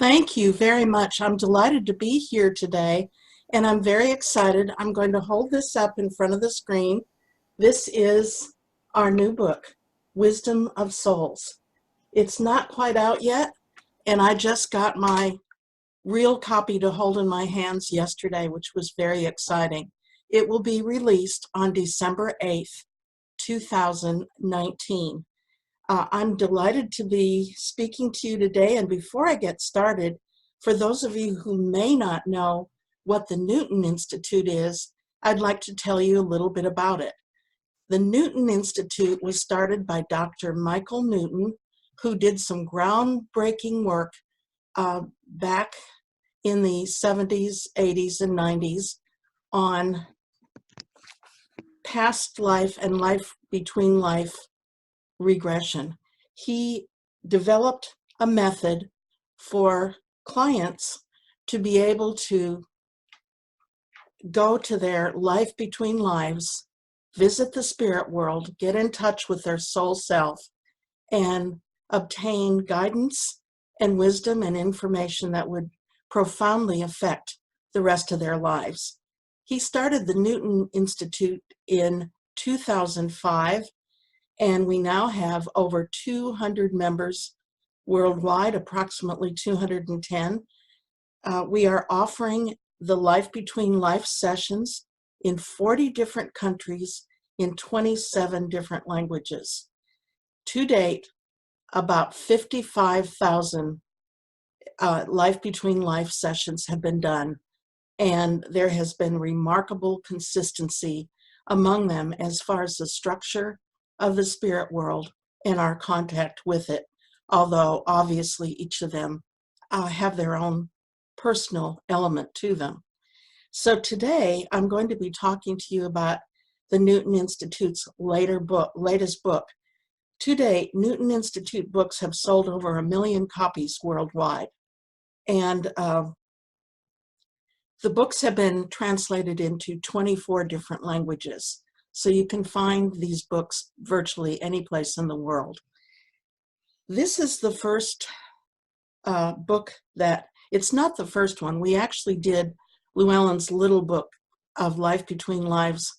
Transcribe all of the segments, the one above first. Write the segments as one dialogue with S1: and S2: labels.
S1: Thank you very much. I'm delighted to be here today, and I'm very excited. I'm going to hold this up in front of the screen. This is our new book, Wisdom of Souls. It's not quite out yet, and I just got my real copy to hold in my hands yesterday, which was very exciting. It will be released on December 8th, 2019. I'm delighted to be speaking to you today, and before I get started, for those of you who may not know what the Newton Institute is, I'd like to tell you a little bit about it. The Newton Institute was started by Dr. Michael Newton, who did some groundbreaking work back in the 70s, 80s, and 90s on past life and life between life regression. He developed a method for clients to be able to go to their life between lives, visit the spirit world, get in touch with their soul self, and obtain guidance and wisdom and information that would profoundly affect the rest of their lives. He started the Newton Institute in 2005, and we now have over 200 members worldwide, approximately 210. We are offering the Life Between Life sessions in 40 different countries in 27 different languages. To date, about 55,000 Life Between Life sessions have been done, and there has been remarkable consistency among them as far as the structure of the spirit world and our contact with it, although obviously each of them have their own personal element to them. So today I'm going to be talking to you about the Newton Institute's latest book. To date, Newton Institute books have sold over 1 million copies worldwide, and the books have been translated into 24 different languages. So you can find these books virtually any place in the world. This is the first book it's not the first one. We actually did Llewellyn's little book of Life Between Lives.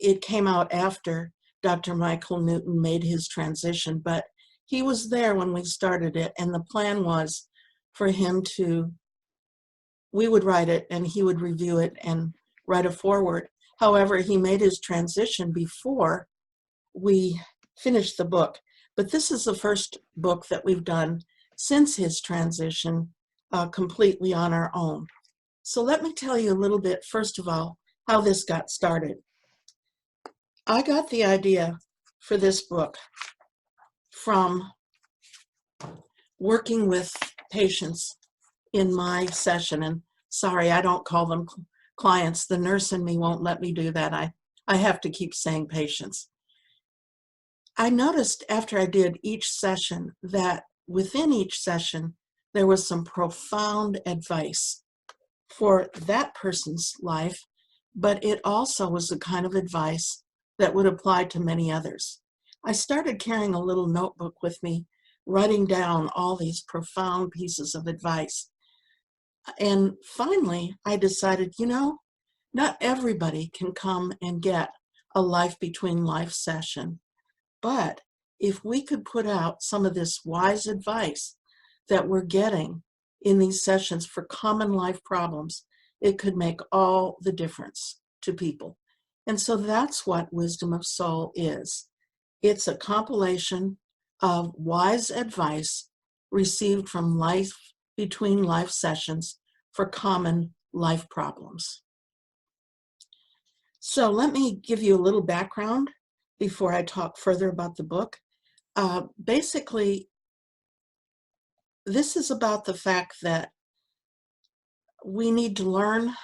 S1: It came out after Dr. Michael Newton made his transition, but he was there when we started it, and the plan was for him we would write it and he would review it and write a foreword. However, he made his transition before we finished the book. But this is the first book that we've done since his transition completely on our own. So let me tell you a little bit, first of all, how this got started. I got the idea for this book from working with patients in my session. And sorry, I don't call them clients. The nurse in me won't let me do that. I have to keep saying patients. I noticed after I did each session that within each session, there was some profound advice for that person's life, but it also was the kind of advice that would apply to many others. I started carrying a little notebook with me, writing down all these profound pieces of advice. And finally, I decided, not everybody can come and get a Life Between Life session. But if we could put out some of this wise advice that we're getting in these sessions for common life problems, it could make all the difference to people. And so that's what Wisdom of Soul is. It's a compilation of wise advice received from Life Between Life sessions for common life problems. So let me give you a little background before I talk further about the book. Basically, this is about the fact that we need to learn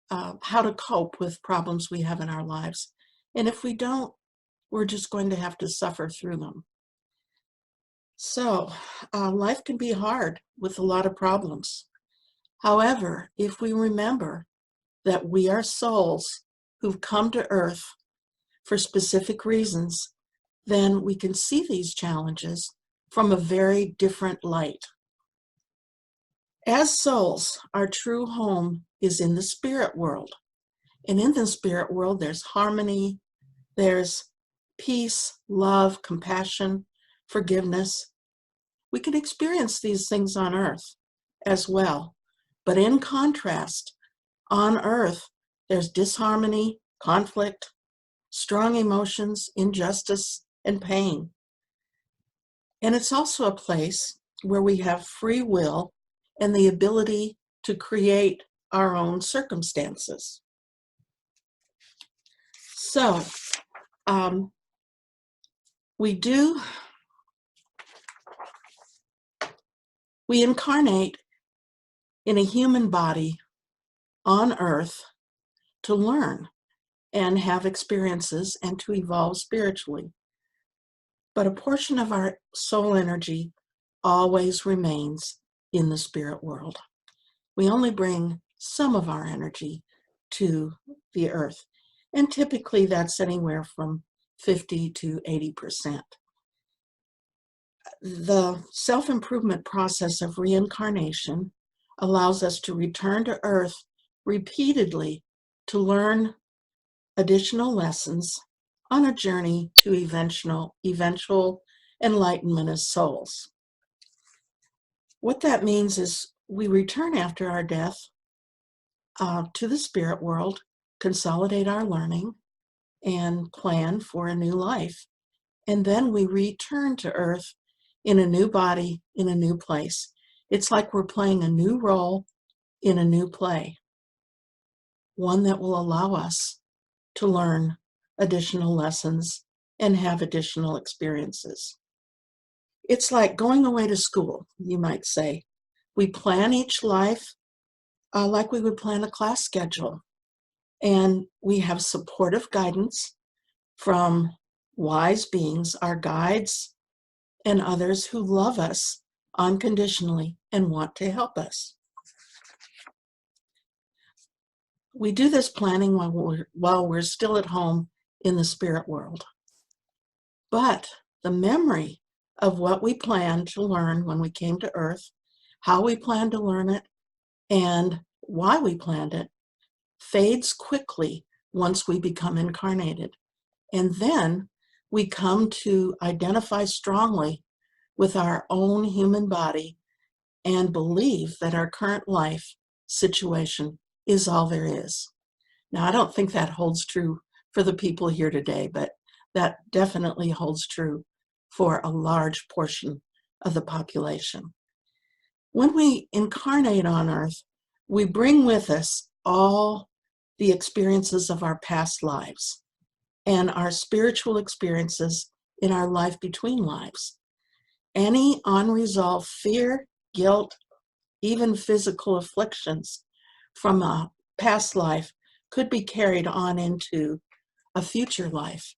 S1: how to cope with problems we have in our lives. And if we don't, we're just going to have to suffer through them. So life can be hard with a lot of problems. However, if we remember that we are souls who've come to earth for specific reasons, then we can see these challenges from a very different light. As souls, our true home is in the spirit world. And in the spirit world, there's harmony, there's peace, love, compassion, forgiveness. We can experience these things on earth as well. But in contrast, on earth, there's disharmony, conflict, strong emotions, injustice, and pain. And it's also a place where we have free will and the ability to create our own circumstances. So, we incarnate in a human body on earth to learn and have experiences and to evolve spiritually. But a portion of our soul energy always remains in the spirit world. We only bring some of our energy to the earth, and typically that's anywhere from 50 to 80%. The self-improvement process of reincarnation allows us to return to earth repeatedly to learn additional lessons on a journey to eventual enlightenment as souls. What that means is we return after our death to the spirit world, consolidate our learning, and plan for a new life. And then we return to earth in a new body, in a new place. It's like we're playing a new role in a new play, one that will allow us to learn additional lessons and have additional experiences. It's like going away to school, you might say. We plan each life like we would plan a class schedule, and we have supportive guidance from wise beings, our guides, and others who love us unconditionally and want to help us. We do this planning while we're still at home in the spirit world. But the memory of what we planned to learn when we came to earth, how we planned to learn it, and why we planned it, fades quickly once we become incarnated. And then we come to identify strongly with our own human body and believe that our current life situation is all there is. Now, I don't think that holds true for the people here today, but that definitely holds true for a large portion of the population. When we incarnate on earth, we bring with us all the experiences of our past lives and our spiritual experiences in our life between lives. Any unresolved fear, guilt, even physical afflictions from a past life could be carried on into a future life.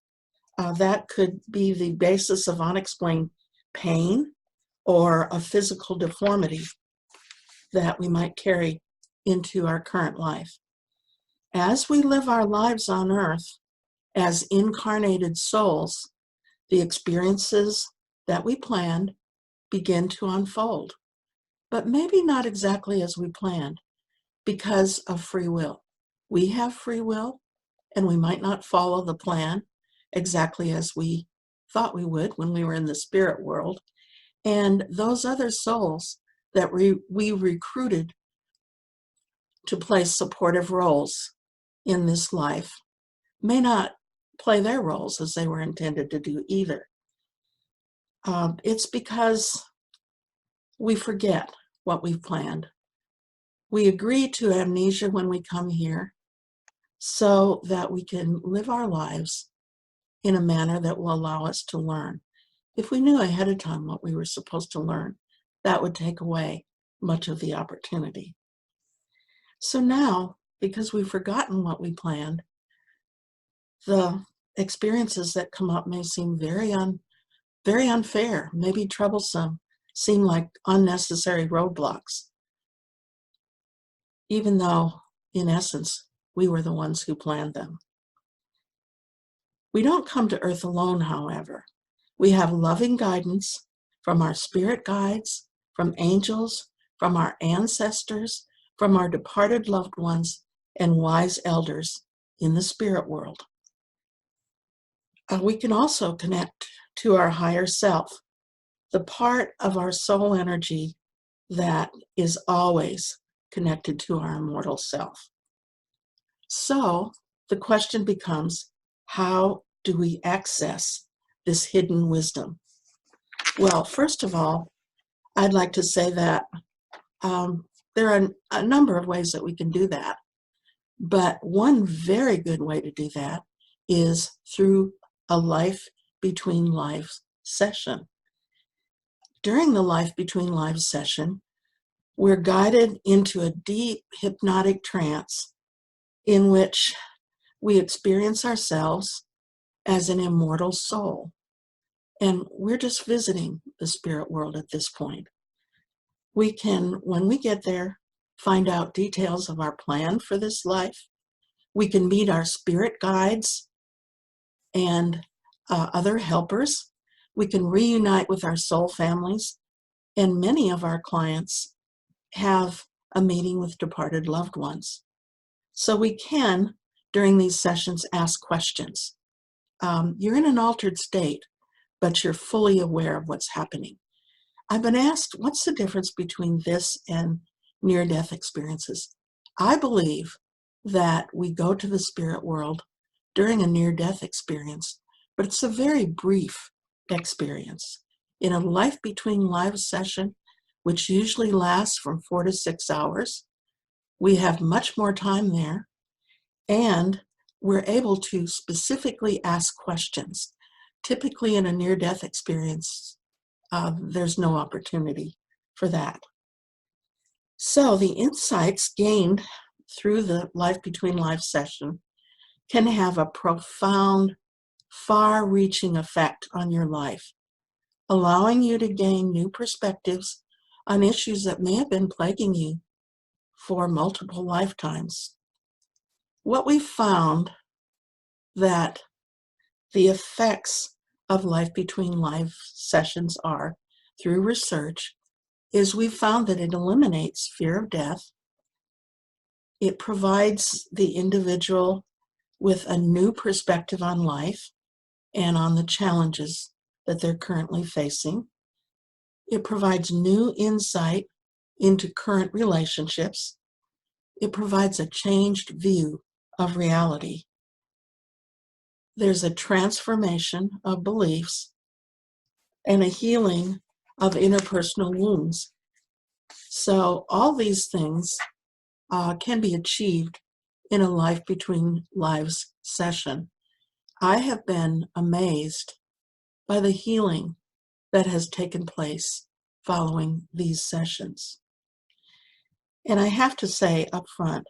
S1: That could be the basis of unexplained pain or a physical deformity that we might carry into our current life. As we live our lives on earth as incarnated souls, the experiences that we planned begin to unfold, but maybe not exactly as we planned because of free will. We have free will, and we might not follow the plan exactly as we thought we would when we were in the spirit world. And those other souls that we recruited to play supportive roles in this life may not play their roles as they were intended to do either. It's because we forget what we've planned. We agree to amnesia when we come here so that we can live our lives in a manner that will allow us to learn. If we knew ahead of time what we were supposed to learn, that would take away much of the opportunity. So now, because we've forgotten what we planned, the experiences that come up may seem very unfair, maybe troublesome, seem like unnecessary roadblocks, even though, in essence, we were the ones who planned them. We don't come to earth alone, however. We have loving guidance from our spirit guides, from angels, from our ancestors, from our departed loved ones, and wise elders in the spirit world. We can also connect to our higher self, the part of our soul energy that is always connected to our immortal self. So the question becomes, how do we access this hidden wisdom? Well, first of all, I'd like to say that there are a number of ways that we can do that. But one very good way to do that is through a Life Between Lives session. During the Life Between Lives session, we're guided into a deep hypnotic trance in which we experience ourselves as an immortal soul. And we're just visiting the spirit world at this point. We can, when we get there, find out details of our plan for this life. We can meet our spirit guides and other helpers. We can reunite with our soul families. And many of our clients have a meeting with departed loved ones. So we can, during these sessions, ask questions. You're in an altered state, but you're fully aware of what's happening. I've been asked, what's the difference between this and near-death experiences? I believe that we go to the spirit world during a near-death experience, but it's a very brief experience. In a Life Between Lives session, which usually lasts from 4 to 6 hours, we have much more time there, and we're able to specifically ask questions. Typically in a near-death experience, there's no opportunity for that. So the insights gained through the Life Between Lives session can have a profound, far-reaching effect on your life, allowing you to gain new perspectives on issues that may have been plaguing you for multiple lifetimes. What we found that the effects of Life Between Lives sessions are, through research, is we found that it eliminates fear of death. It provides the individual with a new perspective on life and on the challenges that they're currently facing. It provides new insight into current relationships. It provides a changed view of reality. There's a transformation of beliefs and a healing of interpersonal wounds. So all these things can be achieved in a Life Between Lives session. I have been amazed by the healing that has taken place following these sessions. And I have to say up front,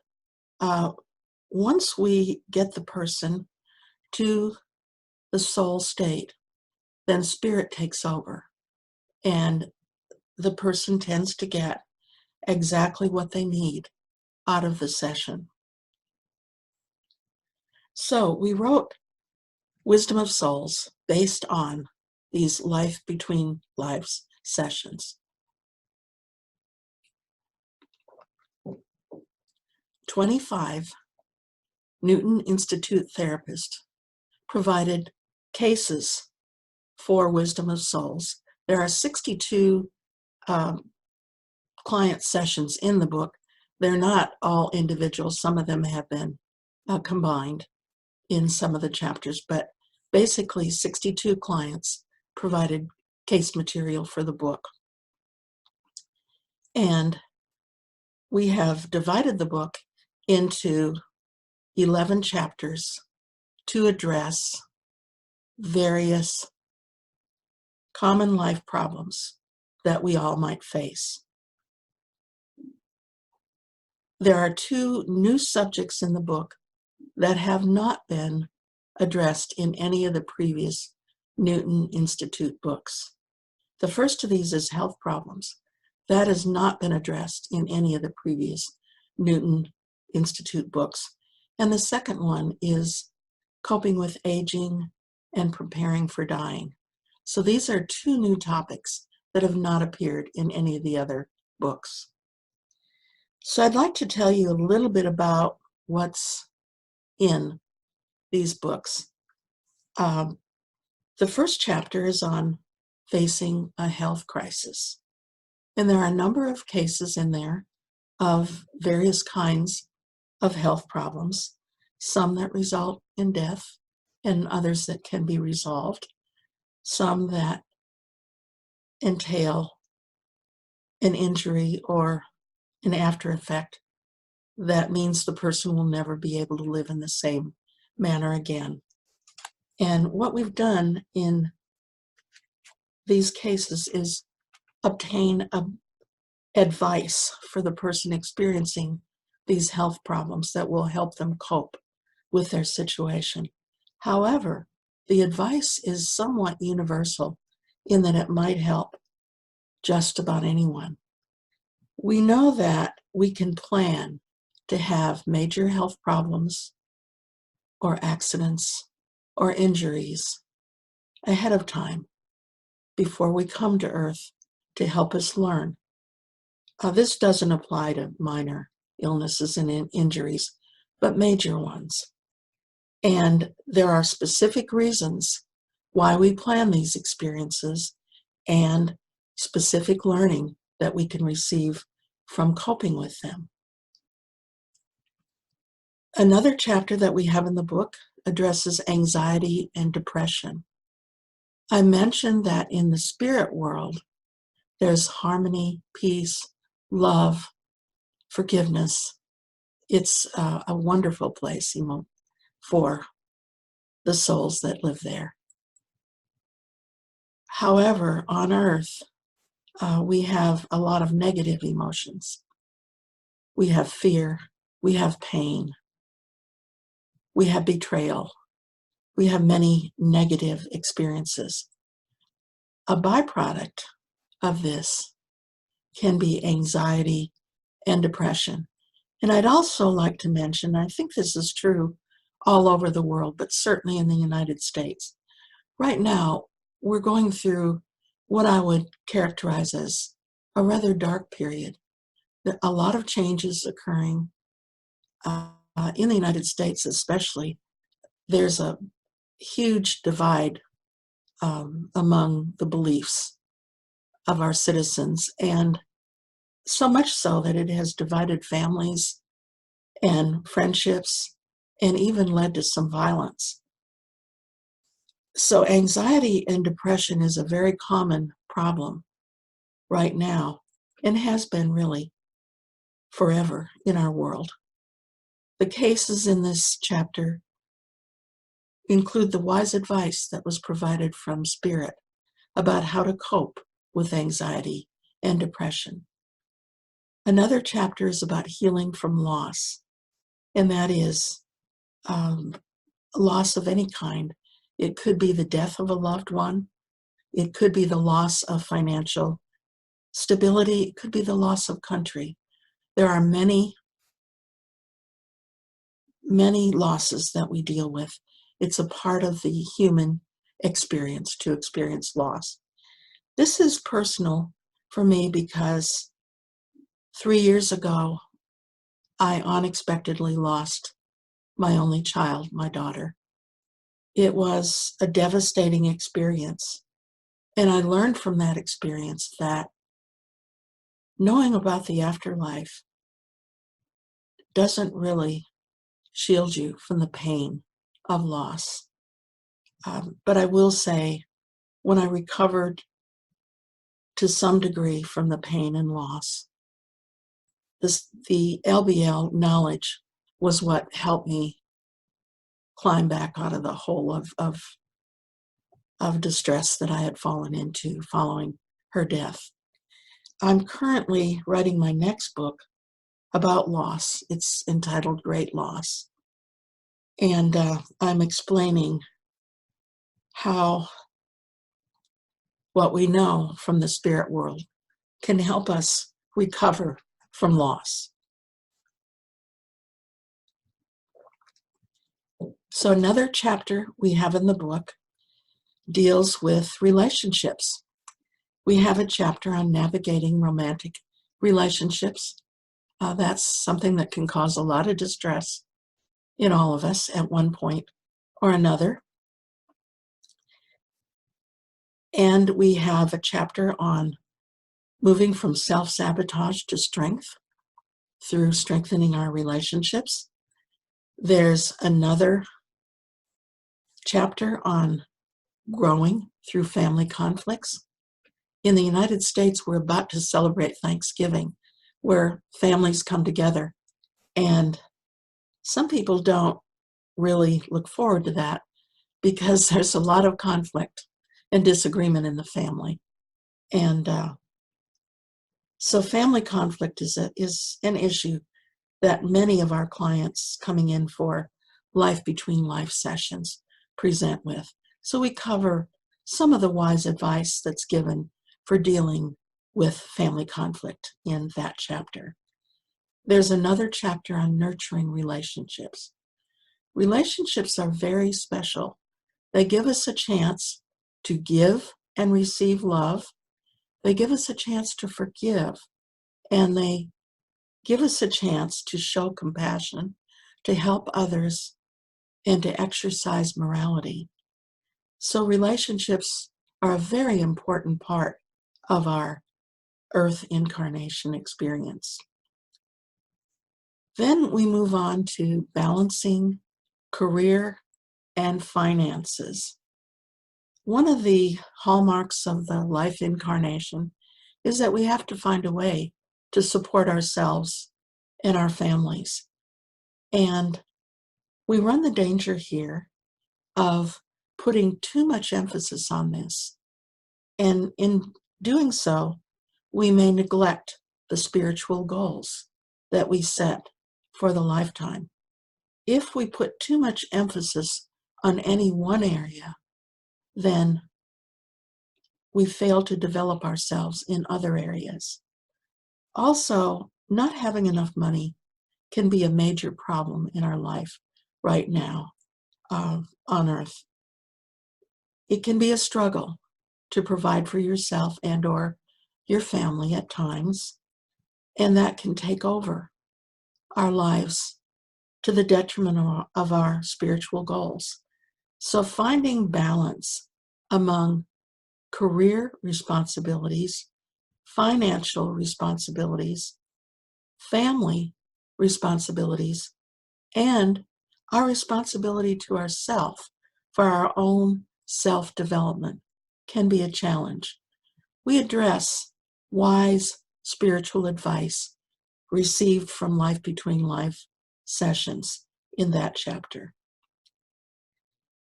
S1: once we get the person to the soul state, then spirit takes over, and the person tends to get exactly what they need out of the session. So we wrote Wisdom of Souls based on these Life Between Lives sessions. 25 Newton Institute therapists provided cases for Wisdom of Souls. There are 62 client sessions in the book. They're not all individual. Some of them have been combined in some of the chapters, but basically 62 clients provided case material for the book. And we have divided the book into 11 chapters to address various common life problems that we all might face. There are 2 new subjects in the book that have not been addressed in any of the previous Newton Institute books. The first of these is health problems. That has not been addressed in any of the previous Newton Institute books. And the second one is coping with aging and preparing for dying. So these are 2 new topics that have not appeared in any of the other books. So I'd like to tell you a little bit about what's in these books. The first chapter is on facing a health crisis. And there are a number of cases in there of various kinds of health problems, some that result in death and others that can be resolved, some that entail an injury or an after effect that means the person will never be able to live in the same manner again. And what we've done in these cases is obtain advice for the person experiencing these health problems that will help them cope with their situation. However, the advice is somewhat universal in that it might help just about anyone. We know that we can plan to have major health problems or accidents or injuries ahead of time before we come to Earth to help us learn. This doesn't apply to minor illnesses and injuries, but major ones. And there are specific reasons why we plan these experiences and specific learning that we can receive from coping with them. Another chapter that we have in the book addresses anxiety and depression. I mentioned that in the spirit world, there's harmony, peace, love, forgiveness. It's a wonderful place, for the souls that live there. However, on Earth, we have a lot of negative emotions. We have fear, we have pain, we have betrayal, we have many negative experiences. A byproduct of this can be anxiety and depression. And I'd also like to mention, I think this is true all over the world, but certainly in the United States. Right now, we're going through what I would characterize as a rather dark period. There are a lot of changes occurring in the United States especially. There's a huge divide among the beliefs of our citizens, and so much so that it has divided families and friendships and even led to some violence. So anxiety and depression is a very common problem right now and has been really forever in our world. The cases in this chapter include the wise advice that was provided from Spirit about how to cope with anxiety and depression. Another chapter is about healing from loss, and that is loss of any kind. It could be the death of a loved one. It could be the loss of financial stability. It could be the loss of country. There are many, many losses that we deal with. It's a part of the human experience to experience loss. This is personal for me because 3 years ago, I unexpectedly lost my only child, my daughter. It was a devastating experience. And I learned from that experience that knowing about the afterlife doesn't really shield you from the pain of loss. But I will say, when I recovered to some degree from the pain and loss, the LBL knowledge was what helped me climb back out of the hole of distress that I had fallen into following her death. I'm currently writing my next book about loss. It's entitled Great Loss. And I'm explaining how what we know from the spirit world can help us recover from loss. So another chapter we have in the book deals with relationships. We have a chapter on navigating romantic relationships. That's something that can cause a lot of distress in all of us at one point or another. And we have a chapter on moving from self-sabotage to strength through strengthening our relationships. There's another chapter on growing through family conflicts. In the United States, we're about to celebrate Thanksgiving, where families come together. And some people don't really look forward to that because there's a lot of conflict and disagreement in the family. And so family conflict is an issue that many of our clients coming in for life between life sessions present with. So we cover some of the wise advice that's given for dealing with family conflict in that chapter. There's another chapter on nurturing relationships. Relationships are very special. They give us a chance to give and receive love. They give us a chance to forgive, and they give us a chance to show compassion, to help others, and to exercise morality. So relationships are a very important part of our Earth incarnation experience. Then we move on to balancing career and finances. One of the hallmarks of the life incarnation is that we have to find a way to support ourselves and our families. And we run the danger here of putting too much emphasis on this. And in doing so, we may neglect the spiritual goals that we set for the lifetime. If we put too much emphasis on any one area, then we fail to develop ourselves in other areas. Also, not having enough money can be a major problem in our life right now on Earth. It can be a struggle to provide for yourself and or your family at times, and that can take over our lives to the detriment of our spiritual goals. So finding balance among career responsibilities, financial responsibilities, family responsibilities, and our responsibility to ourselves for our own self-development can be a challenge. We address wise spiritual advice received from Life Between Life sessions in that chapter.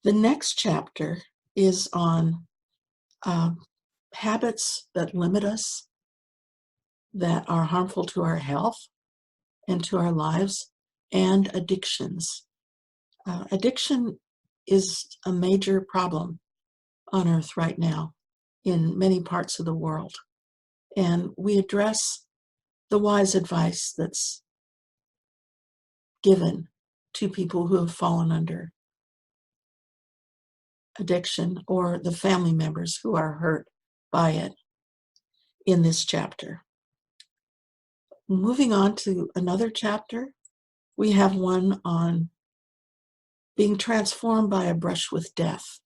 S1: The next chapter is on habits that limit us, that are harmful to our health and to our lives, and addictions. Addiction is a major problem on Earth right now in many parts of the world. And we address the wise advice that's given to people who have fallen under addiction or the family members who are hurt by it in this chapter. Moving on to another chapter, we have one on being transformed by a brush with death.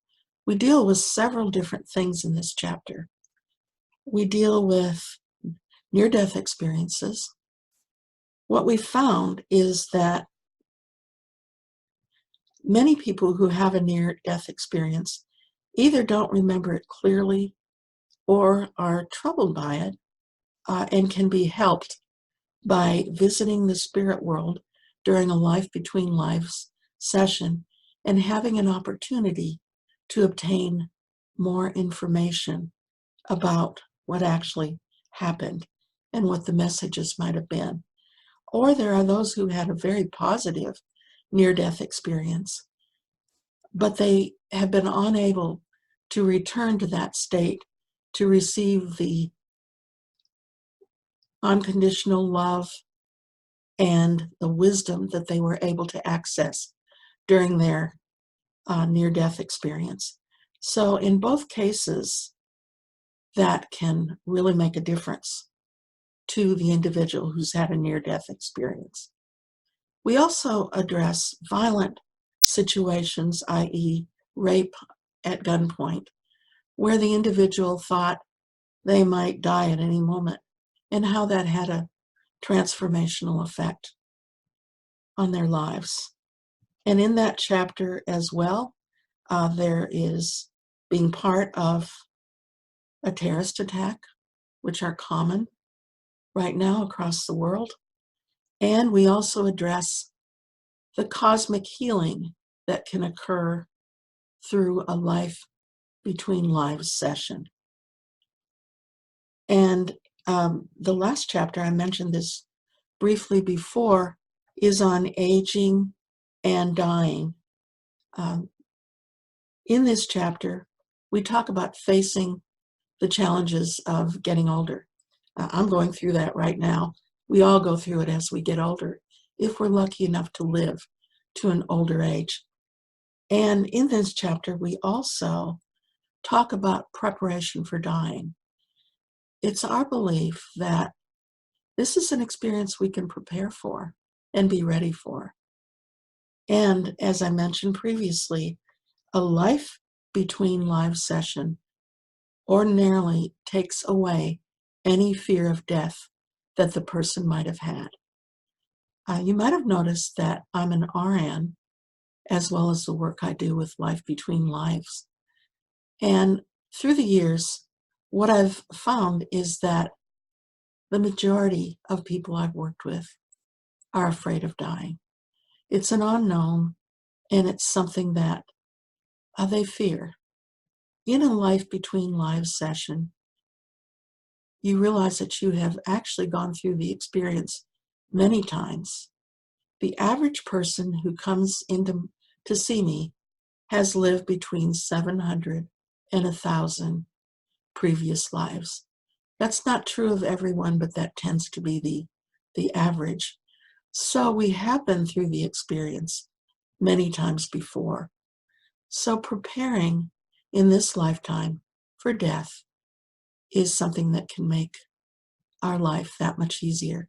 S1: We deal with several different things in this chapter. We deal with near-death experiences. What we found is that many people who have a near-death experience either don't remember it clearly or are troubled by it and can be helped by visiting the spirit world during a Life Between Lives session and having an opportunity to obtain more information about what actually happened and what the messages might have been. Or there are those who had a very positive near-death experience, but they have been unable to return to that state to receive the unconditional love and the wisdom that they were able to access during their near-death experience. So in both cases, that can really make a difference to the individual who's had a near-death experience. We also address violent situations, i.e. rape at gunpoint, where the individual thought they might die at any moment, and how that had a transformational effect on their lives. And in that chapter as well, there is being part of a terrorist attack, which are common right now across the world. And we also address the cosmic healing that can occur through a life between lives session. And the last chapter, I mentioned this briefly before, is on aging and dying. In this chapter, we talk about facing the challenges of getting older. I'm going through that right now. We all go through it as we get older, if we're lucky enough to live to an older age. And in this chapter, we also talk about preparation for dying. It's our belief that this is an experience we can prepare for and be ready for. And as I mentioned previously, a life between lives session ordinarily takes away any fear of death that the person might have had. You might have noticed that I'm an RN, as well as the work I do with Life Between Lives. And through the years, what I've found is that the majority of people I've worked with are afraid of dying. It's an unknown, and it's something that they fear. In a Life Between Lives session, you realize that you have actually gone through the experience many times. The average person who comes in to see me has lived between 700 and 1,000 previous lives. That's not true of everyone, but that tends to be the average. So we have been through the experience many times before. So preparing in this lifetime for death is something that can make our life that much easier.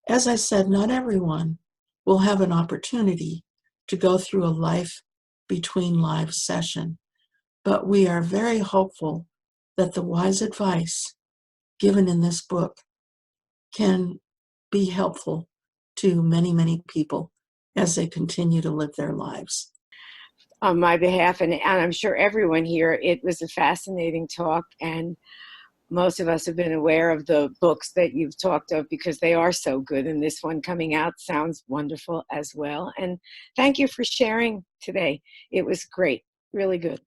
S1: As I said, not everyone will have an opportunity to go through a Life Between Lives session, but we are very hopeful that the wise advice given in this book can be helpful to many, many people as they continue to live their lives.
S2: On my behalf, and I'm sure everyone here, it was a fascinating talk, and most of us have been aware of the books that you've talked of because they are so good, and this one coming out sounds wonderful as well. And thank you for sharing today. It was great, really good.